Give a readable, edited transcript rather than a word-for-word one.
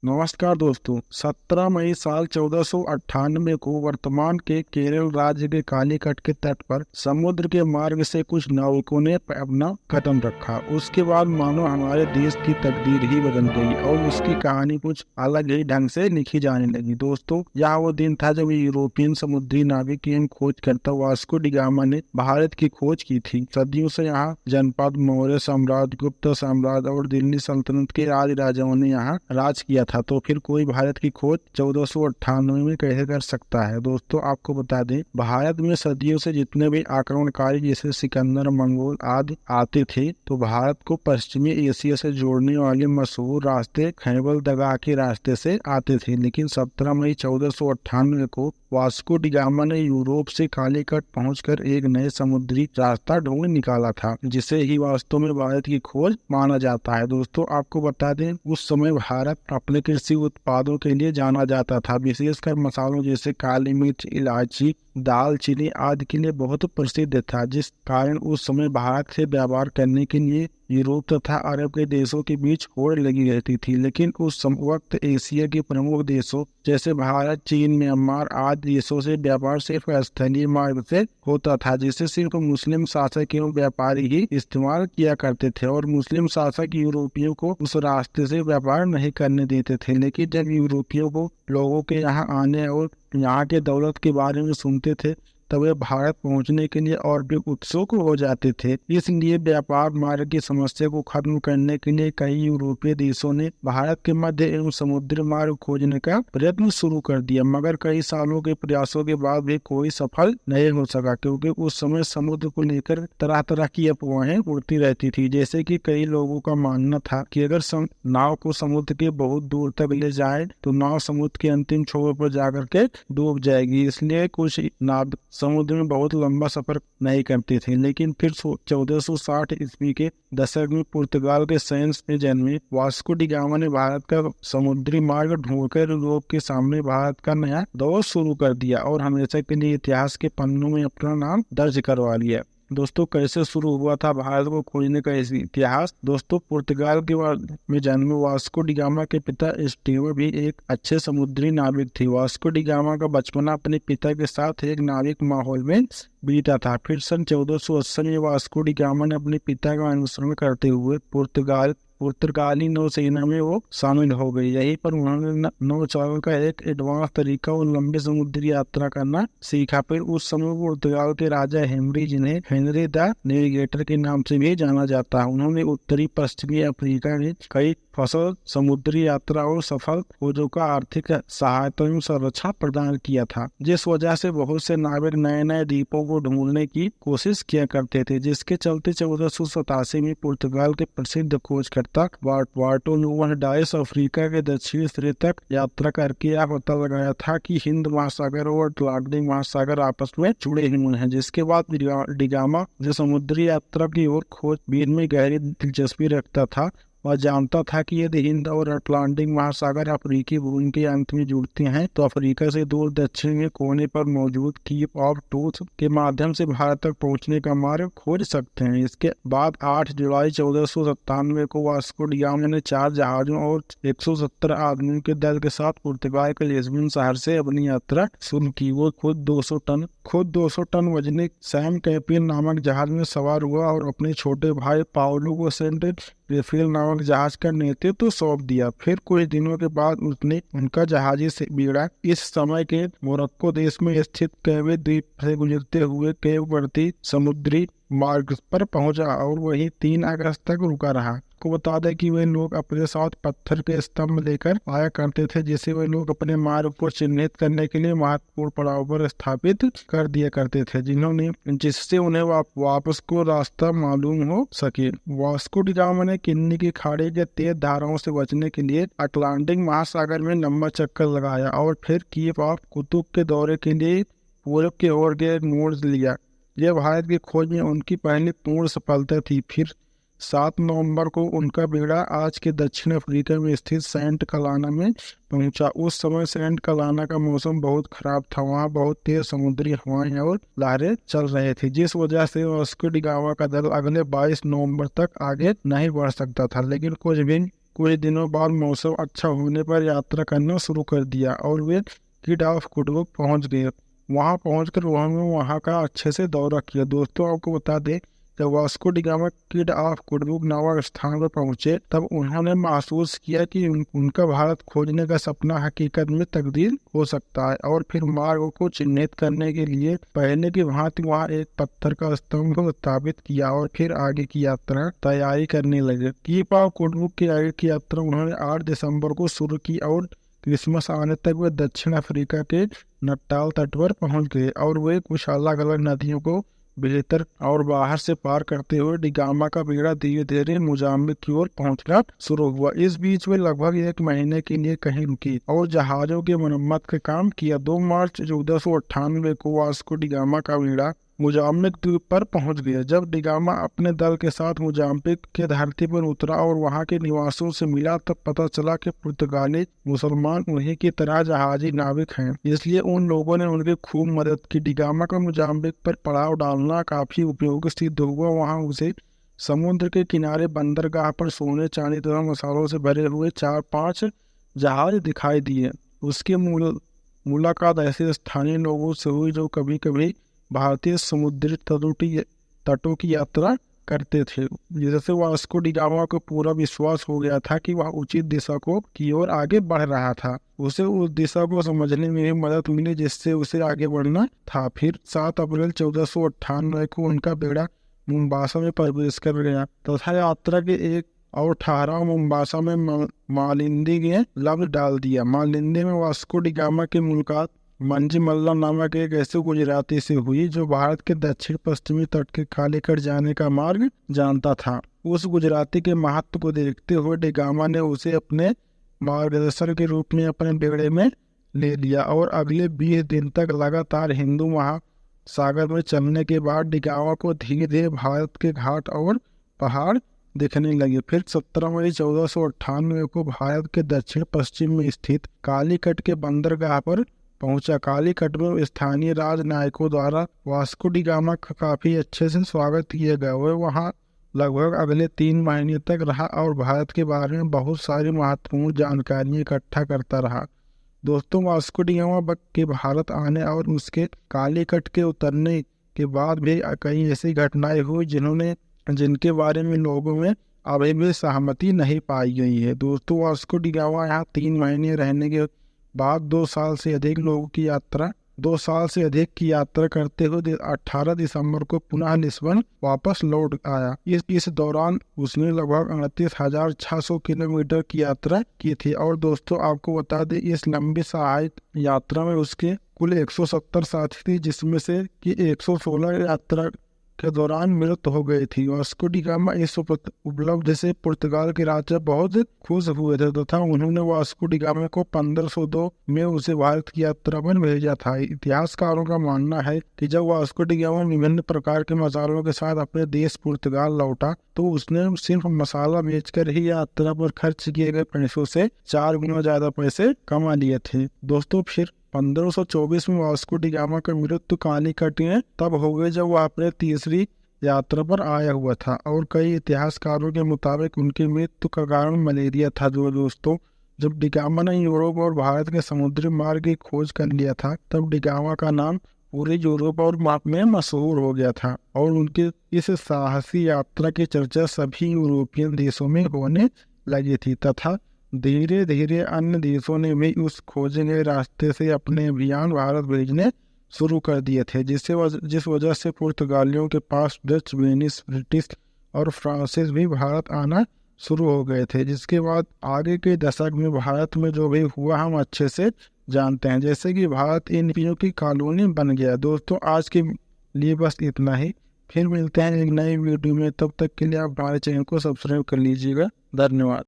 नमस्कार दोस्तों। 17 मई साल 1498 को वर्तमान के केरल राज्य के कालीकट के तट पर समुद्र के मार्ग से कुछ नाविकों ने अपना कदम रखा। उसके बाद मानो हमारे देश की तकदीर ही बदल गई और उसकी कहानी कुछ अलग ही ढंग से लिखी जाने लगी। दोस्तों, यह वो दिन था जब यूरोपियन समुद्री नाविक एवं खोजकर्ता वास्को डी गामा ने भारत की खोज की थी। सदियों से यहाँ जनपद, मौर्य साम्राज्य, गुप्त साम्राज्य और दिल्ली सल्तनत के राजाओं ने यहाँ राज किया था। तो फिर कोई भारत की खोज 1498 में कैसे कर सकता है। दोस्तों, आपको बता दें, भारत में सदियों से जितने भी आक्रमणकारी जैसे सिकंदर, मंगोल आदि आते थे, तो भारत को पश्चिमी एशिया से जोड़ने वाले मशहूर रास्ते खैबर दगा के रास्ते से आते थे। लेकिन 17 मई 1498 को वास्को डी गामा ने यूरोप से कालीकट पहुंचकर एक नए समुद्री रास्ता ढूंढ निकाला था, जिसे ही वास्तव में भारत की खोज माना जाता है। दोस्तों, आपको बता दें, उस समय भारत अपने कृषि उत्पादों के लिए जाना जाता था। विशेषकर मसालों जैसे काली मिर्च, इलायची, दालचीनी आदि के लिए बहुत प्रसिद्ध था, जिस कारण उस समय भारत से व्यापार करने के लिए यूरोप तथा अरब के देशों के बीच होड़ लगी रहती थी। लेकिन उस वक्त एशिया के प्रमुख देशों जैसे भारत, चीन, म्यांमार आदि देशों से व्यापार सिर्फ स्थलीय मार्ग से होता था, जिसे सिर्फ मुस्लिम शासक एवं व्यापारी ही इस्तेमाल किया करते थे। और मुस्लिम शासक यूरोपियों को उस रास्ते से व्यापार नहीं करने देते थे। लेकिन जब यूरोपियों को लोगों के यहाँ आने और यहाँ के दौलत के बारे में सुनते थे, तब वे भारत पहुंचने के लिए और भी उत्सुक हो जाते थे। इसलिए व्यापार मार्ग की समस्या को खत्म करने के लिए कई यूरोपीय देशों ने भारत के मध्य एवं समुद्री मार्ग खोजने का प्रयत्न शुरू कर दिया। मगर कई सालों के प्रयासों के बाद भी कोई सफल नहीं हो सका, क्योंकि उस समय समुद्र को लेकर तरह तरह की अफवाहें उड़ती रहती थी। जैसे कि कई लोगों का मानना था कि अगर नाव को समुद्र के बहुत दूर तक ले जाए तो नाव समुद्र के अंतिम छोर पर जाकर के डूब जाएगी। इसलिए कुछ नाविक समुद्र में बहुत लंबा सफर नहीं करते थे। लेकिन फिर 1460 ईस्वी के दशक में पुर्तगाल के सेंस में जन्मे वास्को डी गामा ने भारत का समुद्री मार्ग ढूंढकर यूरोप के सामने भारत का नया दौर शुरू कर दिया और हमेशा के लिए इतिहास के पन्नों में अपना नाम दर्ज करवा लिया। दोस्तों, कैसे शुरू हुआ था भारत को खोजने का इतिहास। दोस्तों, पुर्तगाल के में जन्मे वास्को डी गामा के पिता एस्टीवो भी एक अच्छे समुद्री नाविक थे। वास्को डी गामा का बचपना अपने पिता के साथ एक नाविक माहौल में बीता था। फिर सन 1480 में वास्को डी गामा ने अपने पिता का अनुसरण करते हुए पुर्तगाली नौसेना में वो शामिल हो गई। यहीं पर उन्होंने नौचालन का एक एडवांस तरीका और लंबी समुद्री यात्रा करना सीखा। फिर उस समय पुर्तगाल के राजा हेनरी, जिन्हें हेनरी द नेविगेटर के नाम से भी जाना जाता है, उन्होंने उत्तरी पश्चिमी अफ्रीका में कई फसल समुद्री यात्रा और सफल खोजों का आर्थिक सहायता एवं संरक्षण प्रदान किया था, जिस वजह से बहुत से नाविक नए नए द्वीपों को ढूंढने की कोशिश किया करते थे। जिसके चलते 1487 में पुर्तगाल के प्रसिद्ध खोजकर्ता बार्टोलोमेओ डायस अफ्रीका के दक्षिणी सिरे तक यात्रा करके यह पता लगाया था कि हिंद महासागर और अटलांटिक महासागर आपस में जुड़े हुए हैं। जिसके बाद डी गामा जो समुद्री यात्रा की ओर खोजबीन में गहरी दिलचस्पी रखता था, वह जानता था कि यदि हिंद और अटलांटिक महासागर अफ्रीकी भूमि के अंत में जुड़ते हैं, तो अफ्रीका से दूर दक्षिण में कोने पर मौजूद केप ऑफ ट्रूथ के माध्यम से भारत तक पहुंचने का मार्ग खोज सकते हैं। इसके बाद 8 जुलाई 1497 को वास्को डी गामा ने 4 जहाजों और 170 आदमियों के दल के साथ पुर्तगाल के लिस्बन शहर से अपनी यात्रा शुरू की। वो खुद 200 टन वजनी सैम कैपियन नामक जहाज में सवार हुआ और अपने छोटे भाई पाउलो को सेंट रेफेल नामक जहाज का नेतृत्व सौंप दिया। फिर कुछ दिनों के बाद उसने उनका जहाजी से बीड़ा इस समय के मोरक्को देश में स्थित कैवे द्वीप से गुजरते हुए केप वर्दी समुद्री मार्ग पर पहुंचा और वहीं 3 अगस्त तक रुका रहा। को बता दें कि वे लोग अपने साथ पत्थर के स्तंभ लेकर आया करते थे, जिसे वे लोग अपने मार्ग को चिन्हित करने के लिए महत्वपूर्ण पड़ाव पर स्थापित कर दिया करते थे, जिससे उन्हें वापस को रास्ता मालूम हो सके। वास्को डी गामा ने किन्नी की खाड़ी के तेज धाराओं से बचने के लिए अटलांटिक महासागर में लंबा चक्कर लगाया और फिर केप ऑफ कुतुब के दौरे के लिए पूर्व की ओर के मोड़ लिया। यह भारत की खोज में उनकी पहली पूर्ण सफलता थी। फिर 7 नवंबर को उनका बेड़ा आज के दक्षिण अफ्रीका में स्थित सेंट कलाना में पहुंचा। उस समय सेंट कलाना का मौसम बहुत खराब था। वहां बहुत तेज समुद्री हवाएं और लहरें चल रहे थे, जिस वजह से वास्को डी गामा का दल अगले 22 नवंबर तक आगे नहीं बढ़ सकता था। लेकिन कुछ दिनों बाद मौसम अच्छा होने पर यात्रा करना शुरू कर दिया और वे किड ऑफ कुडुक पहुंच गए। वहां पहुंचकर उन्होंने वहां का अच्छे से दौरा किया। दोस्तों आपको बता दें, जब वास्को डी गामा किड ऑफ कुडुक नामक स्थान पर पहुंचे तब उन्होंने महसूस किया कि उनका भारत खोजने का सपना हकीकत में तब्दील हो सकता है। और फिर मार्ग को चिन्हित करने के लिए पहले की भांति वहां एक पत्थर का स्तंभ स्थापित किया और फिर आगे की यात्रा तैयारी करने लगे। कीप ऑफ कुडुक की आगे की यात्रा उन्होंने 8 दिसंबर को शुरू की और क्रिसमस आने तक वे दक्षिण अफ्रीका के नटाल तट पर पहुंच गए और वे कुछ अलग अलग नदियों को बेहतर और बाहर से पार करते हुए डिगामा का बेड़ा धीरे धीरे मोजाम्बिक की ओर पहुंचना शुरू हुआ। इस बीच वे लगभग 1 महीने के लिए कहीं रुकी और जहाजों के मरम्मत का काम किया। 2 मार्च 1498 को वास्को डिगामा का बेड़ा मोजाम्बिक द्वीप पर पहुंच गया। जब डिगामा अपने दल के साथ मोजाम्बिक के धरती पर उतरा और वहां के निवासियों से मिला तब पता चला कि पुर्तगाली मुसलमान उन्हीं की तरह जहाजी नाविक हैं, इसलिए उन लोगों ने उनकी खूब मदद की। डिगामा का मोजाम्बिक पर पड़ाव डालना काफी उपयोगी सिद्ध हुआ। वहां उसे समुद्र के किनारे बंदरगाह पर सोने चांदी तथा मसालों से भरे हुए 4-5 जहाज दिखाई दिए। उसकी मुलाकात ऐसे स्थानीय लोगों से हुई जो कभी कभी भारतीय समुद्री तटों की यात्रा करते थे, जिससे वास्को डी गामा को पूरा विश्वास हो गया था कि वह उचित दिशा की ओर आगे बढ़ रहा था। उसे उस दिशा को समझने में भी मदद मिली जिससे उसे आगे बढ़ना था। फिर 7 अप्रैल 1498 को उनका बेड़ा मुम्बासा में प्रवेश कर गया तथा यात्रा के एक और ठहराव मुम्बासा में मालिंदी ने लफ्ज डाल दिया। मालिंदी में वास्को डी गामा की मुलाकात मंजी मल्ला नामक एक ऐसे गुजराती से हुई जो भारत के दक्षिण पश्चिमी तट के कालीकट जाने का मार्ग जानता था। उस गुजराती के महत्व को देखते हुए डिगामा ने उसे अपने मार्गदर्शक के रूप में अपने बेड़े में ले लिया और अगले 20 दिन तक लगातार हिंदू महासागर में चलने के बाद डिगामा को धीरे धीरे भारत के घाट और पहाड़ दिखने लगे। फिर 17 मई 1498 को भारत के दक्षिण पश्चिम में स्थित कालीकट के बंदरगाह पर पहुंचा। कालीकट में स्थानीय राजनायकों द्वारा वास्को डी गामा का काफी अच्छे से स्वागत किया गया। वह वहां लगभग अगले 3 महीने तक रहा और भारत के बारे में बहुत सारी महत्वपूर्ण जानकारियां इकट्ठा करता रहा। दोस्तों, वास्को डी गामा के भारत आने और उसके कालीकट के उतरने के बाद भी कई ऐसी घटनाएं हुई जिनके बारे में लोगों में अभी भी सहमति नहीं पाई गई है। दोस्तों, वास्को डी गामा यहाँ 3 महीने रहने के बाद 2 साल से अधिक की यात्रा करते हुए 18 दिसंबर को पुनः लिस्बन वापस लौट आया। इस दौरान उसने लगभग 38,600 किलोमीटर की यात्रा की थी। और दोस्तों, आपको बता दें, इस लंबी सहायक यात्रा में उसके कुल 170 साथी थे, जिसमें से कि 116 यात्रा के दौरान मृत्यु हो गई थी। वास्को डी गामा इस उपलब्धि से पुर्तगाल के राजा बहुत खुश हुए थे तथा उन्होंने वास्को डी गामा को 1502 में उसे भारत की यात्रा पर भेजा था। इतिहासकारों का मानना है कि जब वास्को डी गामा विभिन्न प्रकार के मसालों के साथ अपने देश पुर्तगाल लौटा तो उसने सिर्फ मसाला बेचकर ही यात्रा पर खर्च किए गए पैसों से 4 गुना ज्यादा पैसे कमा लिए थे। दोस्तों, फिर 1524 में वास्को डी गामा का मृत्यु कालीकट में तब हो गई जब वह अपने तीसरी यात्रा पर आया हुआ था और कई इतिहासकारों के मुताबिक उनकी मृत्यु का कारण मलेरिया था। दोस्तों, जब डी गामा ने यूरोप और भारत के समुद्री मार्ग की खोज कर लिया था तब डी गामा का नाम पूरे यूरोप और में मशहूर हो गया था और उनकी इस साहसी यात्रा की चर्चा सभी यूरोपियन देशों में होने लगी थी तथा धीरे धीरे अन्य देशों ने भी उस खोजे गए रास्ते से अपने अभियान भारत भेजने शुरू कर दिए थे, जिस वजह से पुर्तगालियों के पास डच, वेनिस, ब्रिटिश और फ्रांसीसी भी भारत आना शुरू हो गए थे। जिसके बाद आगे के दशक में भारत में जो भी हुआ हम अच्छे से जानते हैं, जैसे कि भारत इन चीजों की कॉलोनी बन गया। दोस्तों, आज के लिए बस इतना ही। फिर मिलते हैं एक नई वीडियो में, तब तक के लिए आप हमारे चैनल को सब्सक्राइब कर लीजिएगा। धन्यवाद।